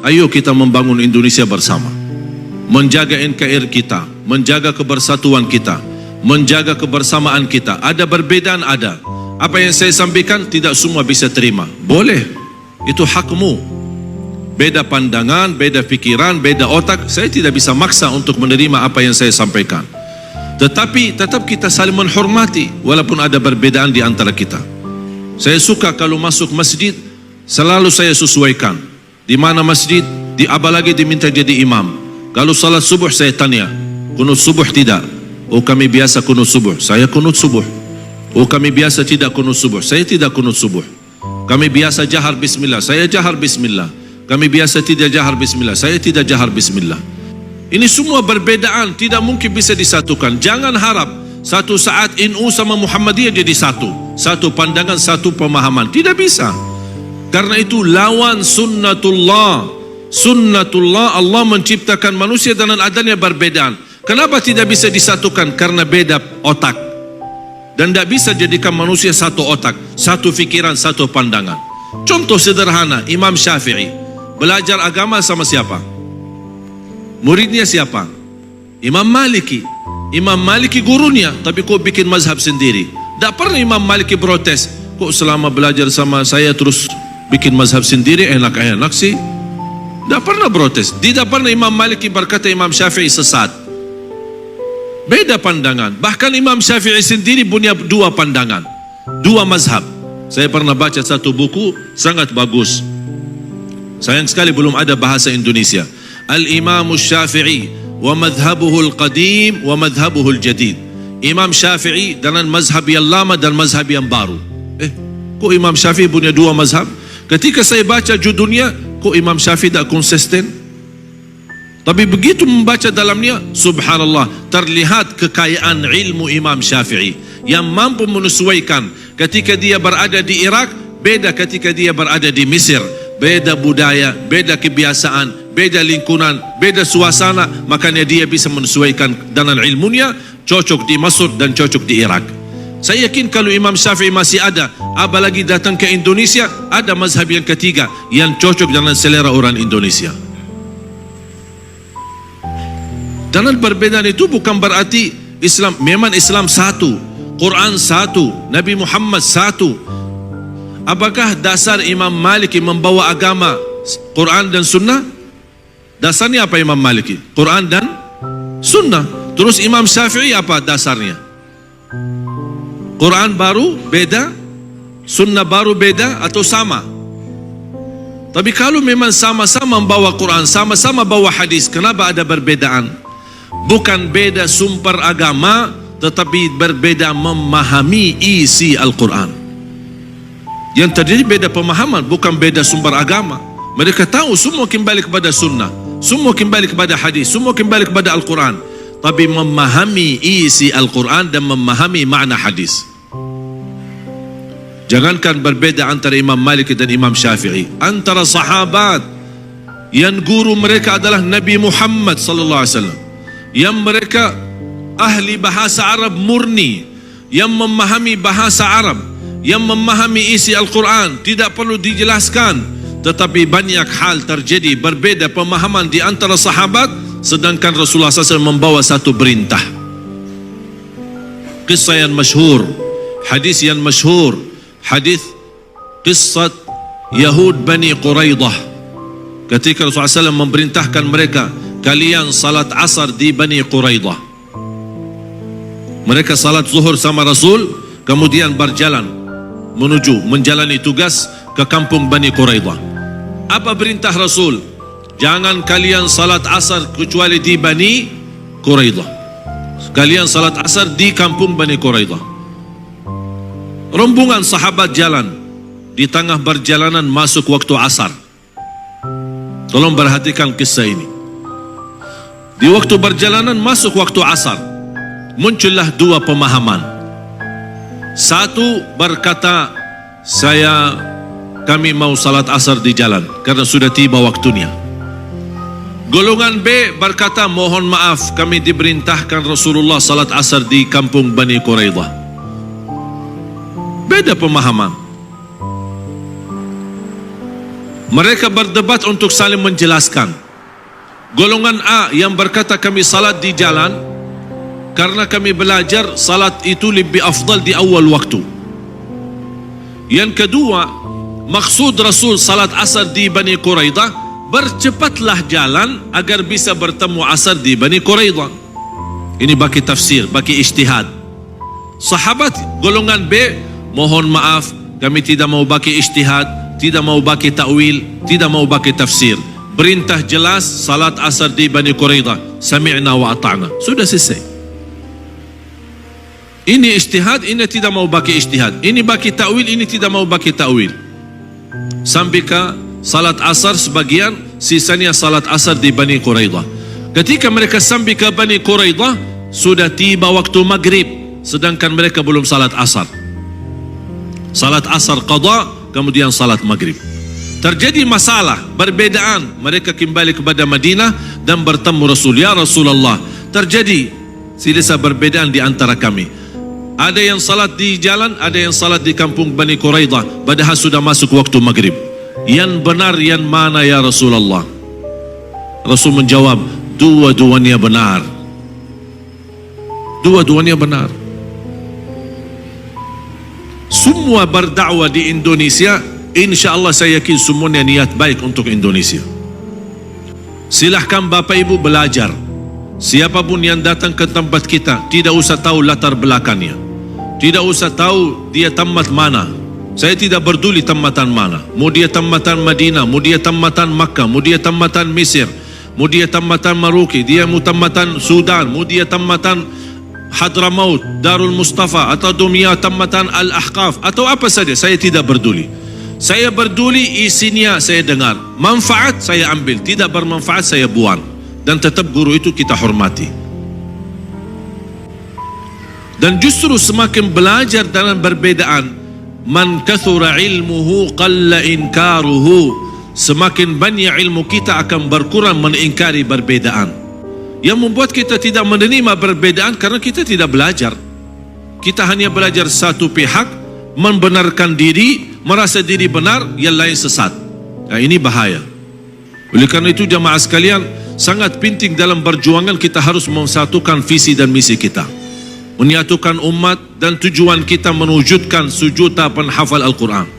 Ayo kita membangun Indonesia bersama, menjaga NKRI kita, menjaga kebersatuan kita, menjaga kebersamaan kita. Ada perbedaan, ada. Apa yang saya sampaikan tidak semua bisa terima. Boleh, itu hakmu. Beda pandangan, beda pikiran, beda otak. Saya tidak bisa maksa untuk menerima apa yang saya sampaikan. Tetapi tetap kita saling menghormati walaupun ada perbedaan di antara kita. Saya suka kalau masuk masjid, selalu saya sesuaikan. Di mana masjid, apalagi diminta jadi imam. Kalau salat subuh saya tanya, kunut subuh tidak? Oh kami biasa kunut subuh, saya kunut subuh. Oh kami biasa tidak kunut subuh, saya tidak kunut subuh. Kami biasa jahar bismillah, saya jahar bismillah. Kami biasa tidak jahar bismillah, saya tidak jahar bismillah. Ini semua perbedaan, tidak mungkin bisa disatukan. Jangan harap satu saat NU sama Muhammadiyah jadi satu. Satu pandangan, satu pemahaman. Tidak bisa. Karena itu lawan sunnatullah. Sunnatullah, Allah menciptakan manusia dengan adanya perbedaan. Kenapa tidak bisa disatukan? Karena beda otak. Dan tidak bisa jadikan manusia satu otak, satu fikiran, satu pandangan. Contoh sederhana, Imam Syafi'i belajar agama sama siapa? Muridnya siapa? Imam Maliki. Imam Maliki gurunya, tapi kok bikin mazhab sendiri? Tak pernah Imam Maliki protes. Kok selama belajar sama saya terus bikin mazhab sendiri, enak-enak sih? Tak pernah protes. Tidak pernah Imam Maliki berkata Imam Syafi'i sesat. Beda pandangan. Bahkan Imam Syafi'i sendiri punya dua pandangan, dua mazhab. Saya pernah baca satu buku, sangat bagus. Sayang sekali belum ada bahasa Indonesia. Al-Imam Syafi'i wa madhabuhu al-qadim wa madhabuhu al-jadid. Imam Syafi'i dengan mazhab yang lama dan mazhab yang baru. Kok Imam Syafi'i punya dua mazhab? Ketika saya baca judulnya, kok Imam Syafi'i tak konsisten? Tapi begitu membaca dalamnya, subhanallah, terlihat kekayaan ilmu Imam Syafi'i yang mampu menyesuaikan. Ketika dia berada di Irak, beda ketika dia berada di Mesir. Beda budaya, beda kebiasaan, beda lingkungan, beda suasana. Makanya dia bisa menyesuaikan dengan ilmunya, cocok di Mesir dan cocok di Irak. Saya yakin kalau Imam Syafi'i masih ada, apalagi datang ke Indonesia, ada mazhab yang ketiga yang cocok dengan selera orang Indonesia. Dan perbedaan itu bukan berarti Islam, memang Islam satu, Quran satu, Nabi Muhammad satu. Apakah dasar Imam Maliki membawa agama Quran dan Sunnah? Dasarnya apa Imam Maliki? Quran dan Sunnah. Terus Imam Syafi'i apa dasarnya? Quran baru beda, Sunnah baru beda, atau sama? Tapi kalau memang sama-sama membawa Quran, sama-sama bawa hadis, kenapa ada perbedaan? Bukan beda sumber agama, tetapi berbeda memahami isi Al-Quran. Yang terjadi beda pemahaman, bukan beda sumber agama. Mereka tahu semua kembali kepada Sunnah, semua kembali kepada hadis, semua kembali kepada Al-Quran. Tapi memahami isi Al-Quran dan memahami makna hadis. Jangankan berbeda antara Imam Malik dan Imam Syafi'i, antara sahabat yang guru mereka adalah Nabi Muhammad sallallahu alaihi wasallam, yang mereka ahli bahasa Arab murni, yang memahami bahasa Arab, yang memahami isi Al-Quran, tidak perlu dijelaskan. Tetapi banyak hal terjadi berbeda pemahaman di antara sahabat, sedangkan Rasulullah SAW membawa satu perintah. Kisah yang masyhur, hadis yang masyhur, hadis kisah Yahud Bani Quraidah. Ketika Rasulullah SAW memerintahkan mereka, kalian salat asar di Bani Quraidah. Mereka salat zuhur sama Rasul, kemudian berjalan menuju menjalani tugas ke kampung Bani Quraidah. Apa perintah Rasul? Jangan kalian salat asar kecuali di Bani Quraidah. Kalian salat asar di kampung Bani Quraidah. Rombongan sahabat jalan, di tengah perjalanan masuk waktu asar. Tolong perhatikan kisah ini. Di waktu perjalanan masuk waktu asar, muncullah dua pemahaman. Satu berkata, kami mau salat asar di jalan karena sudah tiba waktunya. Golongan B berkata, mohon maaf, kami diperintahkan Rasulullah salat asar di kampung Bani Quraidah. Beda pemahaman. Mereka berdebat untuk saling menjelaskan. Golongan A yang berkata kami salat di jalan karena kami belajar salat itu lebih afdal di awal waktu. Yang kedua, maksud Rasul salat asar di Bani Quraidah, bercepatlah jalan agar bisa bertemu asar di Bani Quraidah. Ini bagi tafsir, bagi ijtihad. Sahabat golongan B, mohon maaf, kami tidak mau bagi ijtihad, tidak mau bagi ta'wil, tidak mau bagi tafsir. Perintah jelas, salat asar di Bani Quraidah, sami'na wa ata'na. Sudah selesai. Ini ijtihad, ini tidak mau bagi ijtihad. Ini bagi ta'wil, ini tidak mau bagi ta'wil. Sampai ke salat asar sebagian, sisanya salat asar di Bani Quraidah. Ketika mereka sampai ke Bani Quraidah, sudah tiba waktu maghrib, sedangkan mereka belum salat asar. Salat asar qada, kemudian salat maghrib. Terjadi masalah, perbedaan. Mereka kembali kepada Madinah dan bertemu Rasul. Ya Rasulullah, terjadi silsilah perbedaan di antara kami. Ada yang salat di jalan, ada yang salat di kampung Bani Quraidah, padahal sudah masuk waktu maghrib. Yang benar yang mana ya Rasulullah? Rasul menjawab, dua-duanya benar. Dua-duanya benar. Semua berdakwah di Indonesia, insya-Allah saya yakin semuanya niat baik untuk Indonesia. Silahkan Bapak Ibu belajar. Siapapun yang datang ke tempat kita, tidak usah tahu latar belakangnya, tidak usah tahu dia tamat mana. Saya tidak peduli tamatan mana. Mau dia tamatan Madinah, mau dia tamatan Makkah, mau dia tamatan Mesir, mau dia tamatan Maroke, dia mau tamatan Sudan, mau dia tamatan Hadramaut, Darul Mustafa, atau dunia tamatan Al-Ahqaf, atau apa saja, saya tidak peduli. Saya peduli isinya saya dengar. Manfaat saya ambil, tidak bermanfaat saya buang. Dan tetap guru itu kita hormati. Dan justru semakin belajar dalam perbedaan, man kathura ilmuhu qalla inkaruhu, semakin banyak ilmu kita akan berkurang mengingkari perbedaan. Yang membuat kita tidak menerima perbedaan karena kita tidak belajar. Kita hanya belajar satu pihak, membenarkan diri, merasa diri benar, yang lain sesat. Nah, ini bahaya. Oleh karena itu jamaah sekalian, sangat penting dalam perjuangan kita harus mensatukan visi dan misi kita, menyatukan umat, dan tujuan kita mewujudkan sejuta penghafal Al-Quran.